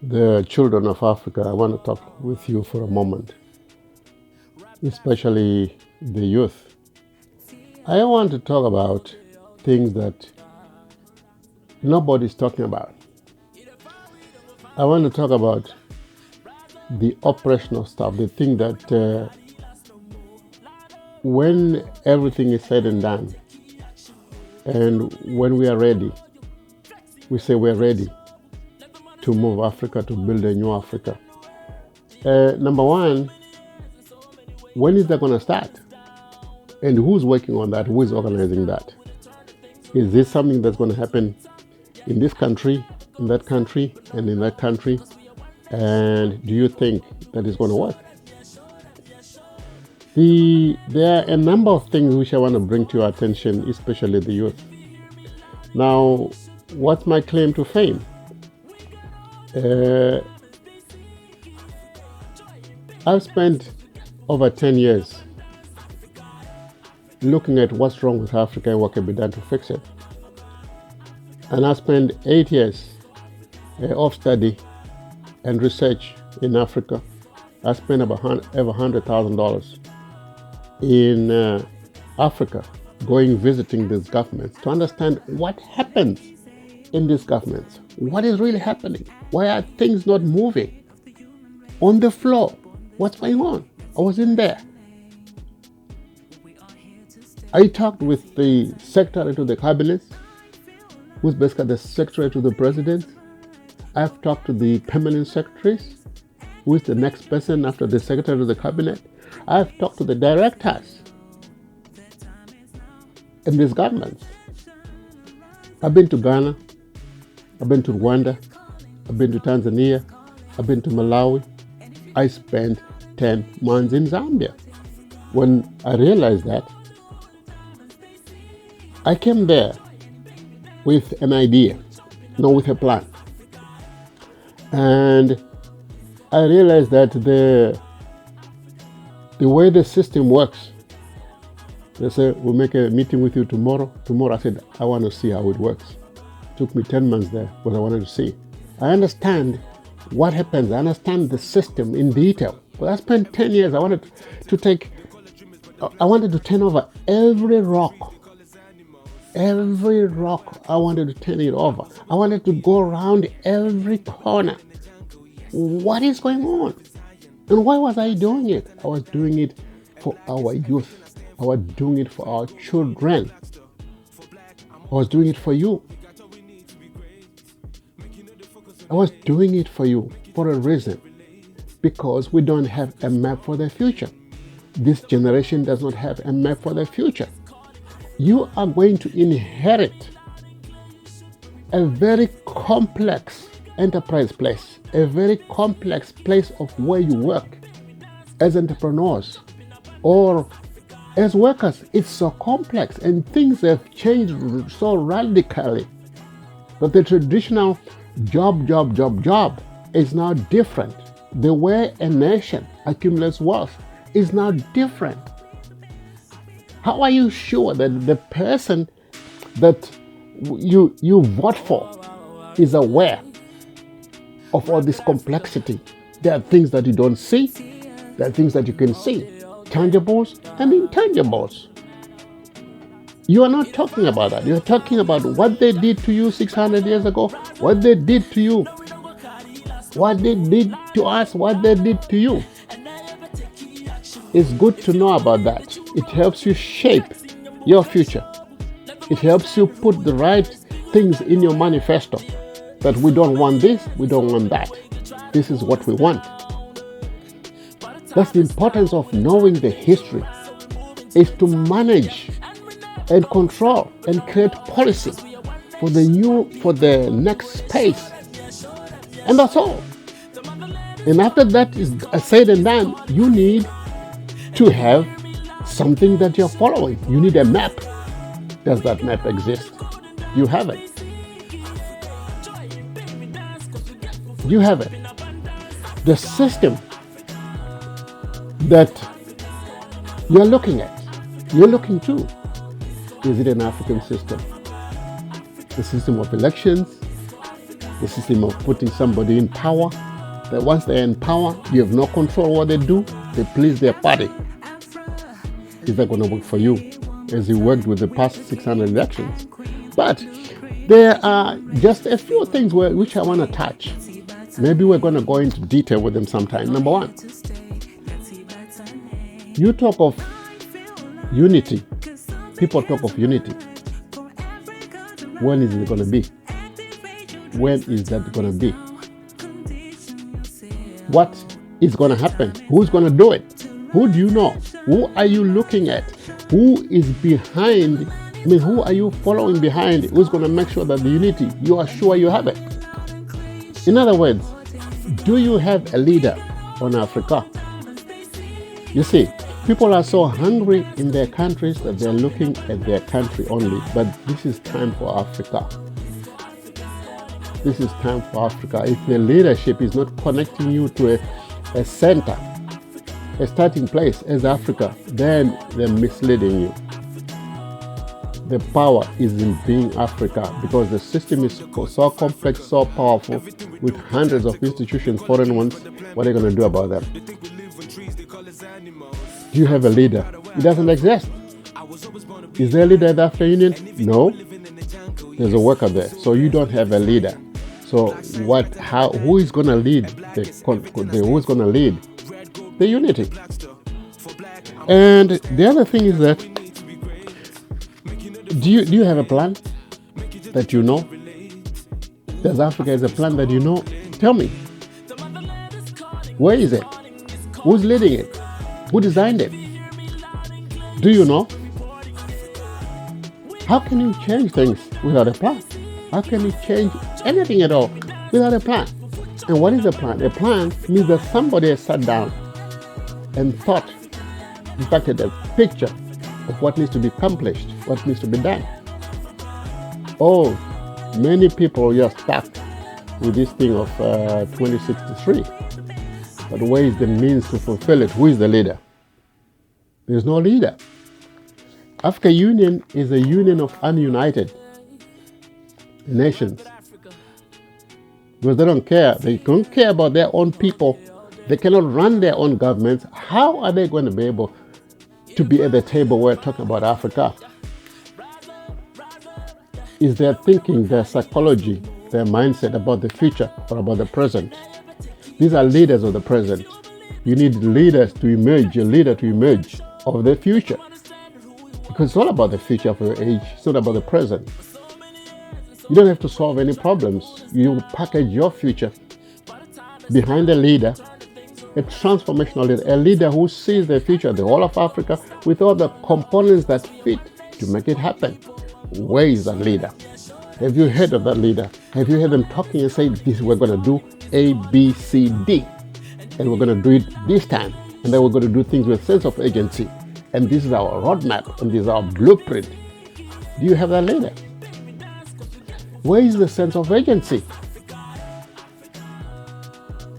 The children of Africa, I want to talk with you for a moment, especially the youth. I want to talk about things that nobody's talking about. I want to talk about the operational stuff, the thing that when everything is said and done, and when we are ready, we say we're ready to move Africa, to build a new Africa. Number one, when is that going to start? And who's working on that? Who is organizing that? Is this something that's going to happen in this country, in that country, and in that country? And do you think that is going to work? There are a number of things which I want to bring to your attention, especially the youth. Now, what's my claim to fame? I've spent over 10 years looking at what's wrong with Africa and what can be done to fix it. And I spent 8 years of study and research in Africa. I spent over $100,000 in Africa going visiting these governments to understand what happens in these governments. What is really happening? Why are things not moving? On the floor, what's going on? I was in there. I talked with the secretary to the cabinet, who's basically the secretary to the president. I've talked to the permanent secretaries, who is the next person after the secretary to the cabinet. I've talked to the directors in these governments. I've been to Ghana, I've been to Rwanda, I've been to Tanzania, I've been to Malawi. I spent 10 months in Zambia. When I realized that, I came there with an idea, not with a plan. And I realized that the way the system works, they say, we'll make a meeting with you tomorrow. Tomorrow I said, I want to see how it works. It took me 10 months there, what I wanted to see. I understand what happens. I understand the system in detail. But I spent 10 years. I wanted to turn over every rock. Every rock, I wanted to turn it over. I wanted to go around every corner. What is going on? And why was I doing it? I was doing it for our youth. I was doing it for our children. I was doing it for you. I was doing it for you for a reason. Because we don't have a map for the future. This generation does not have a map for the future. You are going to inherit a very complex enterprise place, a very complex place of where you work as entrepreneurs or as workers. It's so complex and things have changed so radically that the traditional job is now different. The way a nation accumulates wealth is now different. How are you sure that the person that you vote for is aware of all this complexity? There are things that you don't see. There are things that you can see, tangibles and intangibles. You are not talking about that. You're talking about what they did to you 600 years ago, what they did to you, what they did to us, what they did to you. It's good to know about that. It helps you shape your future. It helps you put the right things in your manifesto. That we don't want this, we don't want that. This is what we want. That's the importance of knowing the history, is to manage and control and create policy for the next space. And that's all. And after that is said and done, you need to have something that you're following. You need a map. Does that map exist? You have it. You have it. The system that you're looking to, is it an African system? The system of elections, the system of putting somebody in power, that once they're in power, you have no control what they do, they please their party. Is that going to work for you as you worked with the past 600 elections? But there are just a few things which I want to touch. Maybe we're going to go into detail with them sometime. Number one, you talk of unity. People talk of unity. When is it going to be? When is that going to be? What is going to happen? Who's going to do it? Who do you know? Who are you looking at? Who is behind? Who are you following behind? Who's going to make sure that the unity, you are sure you have it? In other words, do you have a leader on Africa? You see, people are so hungry in their countries that they're looking at their country only. But this is time for Africa. This is time for Africa. If the leadership is not connecting you to a center, a starting place as Africa, then they're misleading you. The power is in being Africa, because the system is so complex, so powerful, with hundreds of institutions, foreign ones. What are you going to do about them? Do you have a leader? It doesn't exist. Is there a leader at the African Union? No. There's a worker there. So you don't have a leader. So who is going to lead who's going to lead the unity? And the other thing is that, do you have a plan that you know? Does Africa has a plan that you know? Tell me. Where is it? Who's leading it? Who designed it? Do you know? How can you change things without a plan? How can you change anything at all without a plan? And what is a plan? A plan means that somebody has sat down and thought, impacted a picture of what needs to be accomplished, what needs to be done. Oh, many people are stuck with this thing of 2063. But where is the means to fulfill it? Who is the leader? There's no leader. African Union is a union of ununited nations. Because they don't care. They don't care about their own people. They cannot run their own governments. How are they going to be able to be at the table where we're talking about Africa? Is their thinking, their psychology, their mindset about the future or about the present? These are leaders of the present. You need leaders to emerge, a leader to emerge of the future. Because it's all about the future of your age. It's not about the present. You don't have to solve any problems. You package your future behind a leader, a transformational leader, a leader who sees the future of the whole of Africa with all the components that fit to make it happen. Where is that leader? Have you heard of that leader? Have you heard them talking and saying, this we're going to do A, B, C, D, and we're going to do it this time, and then we're going to do things with sense of agency, and this is our roadmap, and this is our blueprint? Do you have that leader? Where is the sense of agency?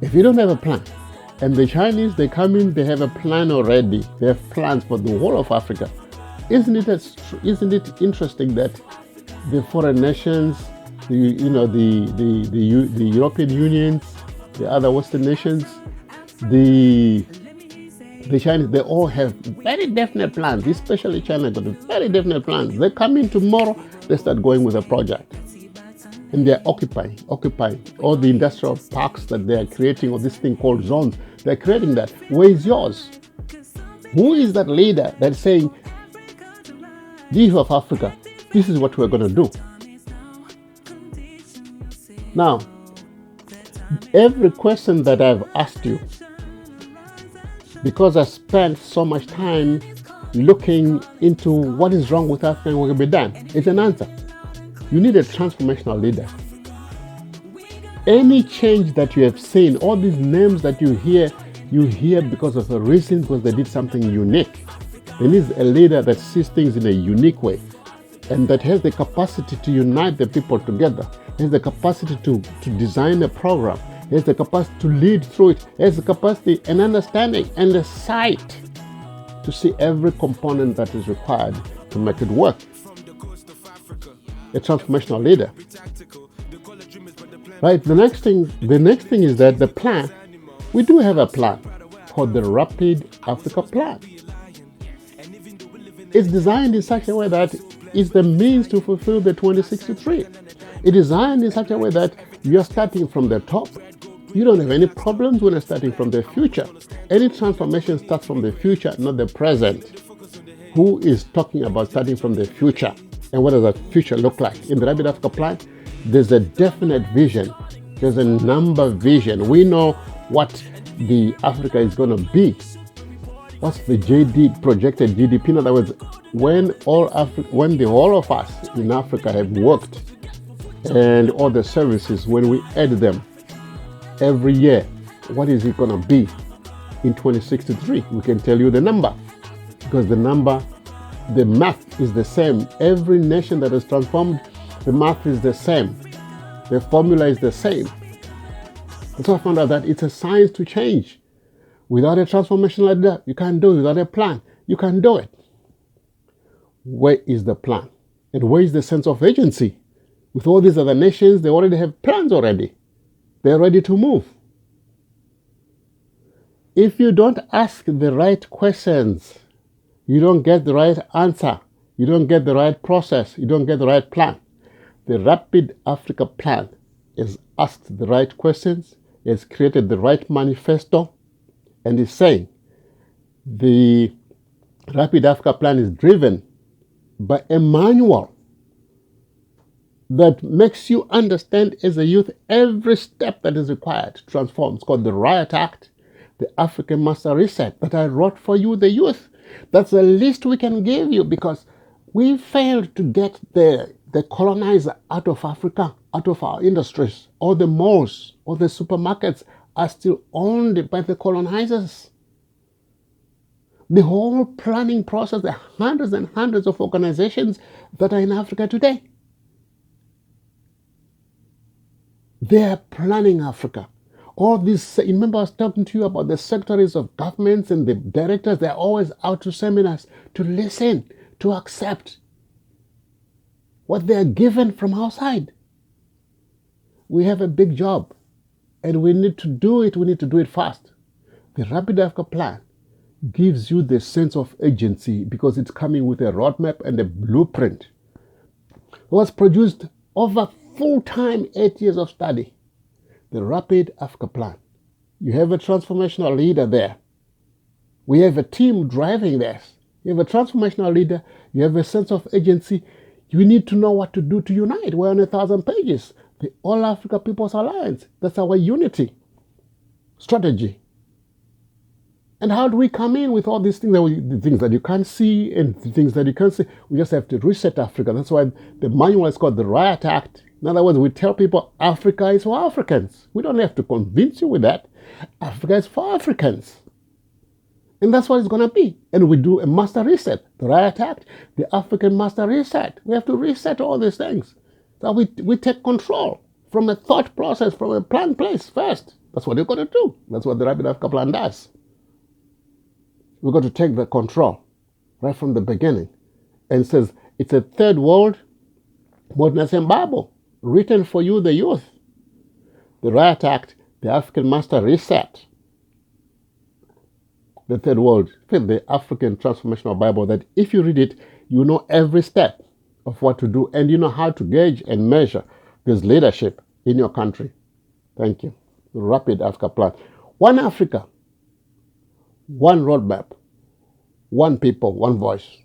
If you don't have a plan, and the Chinese, they come in, they have a plan already. They have plans for the whole of Africa. Isn't it interesting that the foreign nations, the European unions, the other Western nations, the Chinese, they all have very definite plans, especially China got very definite plans. They come in tomorrow, they start going with a project. And they're occupying all the industrial parks that they are creating, or this thing called zones. They're creating that. Where is yours? Who is that leader that's saying, the youth of Africa, this is what we're going to do? Now, every question that I've asked you, because I spent so much time looking into what is wrong with Africa and what can be done, it's an answer. You need a transformational leader. Any change that you have seen, all these names that you hear because of a reason, because they did something unique. There needs a leader that sees things in a unique way, and that has the capacity to unite the people together, has the capacity to design a program, has the capacity to lead through it, has the capacity and understanding and the sight to see every component that is required to make it work. A transformational leader. Right? The next thing is that the plan, we do have a plan called the Rapid Africa Plan. It's designed in such a way that it's the means to fulfill the 2063. It's designed in such a way that you're starting from the top. You don't have any problems when you're starting from the future. Any transformation starts from the future, not the present. Who is talking about starting from the future? And what does that future look like? In the Rapid Africa Plan, there's a definite vision. There's a number vision. We know what the Africa is going to be. What's the projected GDP? In other words, when the whole of us in Africa have worked, and all the services, when we add them every year, what is it going to be in 2063? We can tell you the number, because the math is the same. Every nation that is transformed, the math is the same. The formula is the same. And so I found out that it's a science to change. Without a transformation like that, you can't do it. Without a plan, you can't do it. Where is the plan? And where is the sense of agency? With all these other nations, they already have plans already. They're ready to move. If you don't ask the right questions, you don't get the right answer. You don't get the right process. You don't get the right plan. The Rapid Africa Plan has asked the right questions, has created the right manifesto, and is saying the Rapid Africa Plan is driven by a manual that makes you understand as a youth every step that is required to transform. It's called the Riot Act, the African Master Reset that I wrote for you, the youth. That's the least we can give you, because we failed to get the colonizer out of Africa, out of our industries. All the malls, all the supermarkets are still owned by the colonizers. The whole planning process, the hundreds and hundreds of organizations that are in Africa today, they are planning Africa. All this, remember I was talking to you about the secretaries of governments and the directors, they're always out to seminars to listen, to accept what they are given from outside. We have a big job, and we need to do it. We need to do it fast. The Rapid Africa Plan gives you the sense of agency because it's coming with a roadmap and a blueprint. It was produced over full-time 8 years of study. The Rapid Africa Plan. You have a transformational leader there. We have a team driving this. You have a transformational leader. You have a sense of agency. You need to know what to do to unite. We're on 1,000 pages. The All Africa People's Alliance. That's our unity strategy. And how do we come in with all these things, the things that you can't see and the things that you can't see? We just have to reset Africa. That's why the manual is called the Riot Act. In other words, we tell people Africa is for Africans. We don't have to convince you with that. Africa is for Africans. And that's what it's going to be. And we do a master reset. The Riot Act, the African master reset. We have to reset all these things. So we take control from a thought process, from a planned place first. That's what you're going to do. That's what the Rapid Africa Plan does. We've got to take the control right from the beginning. And it says it's a third world modernist Bible written for you, the youth. The Riot Act, the African Master Reset. The third world, the African Transformational Bible, that if you read it, you know every step of what to do, and you know how to gauge and measure this leadership in your country. Thank you. The Rapid Africa Plan. One Africa, one roadmap, one people, one voice.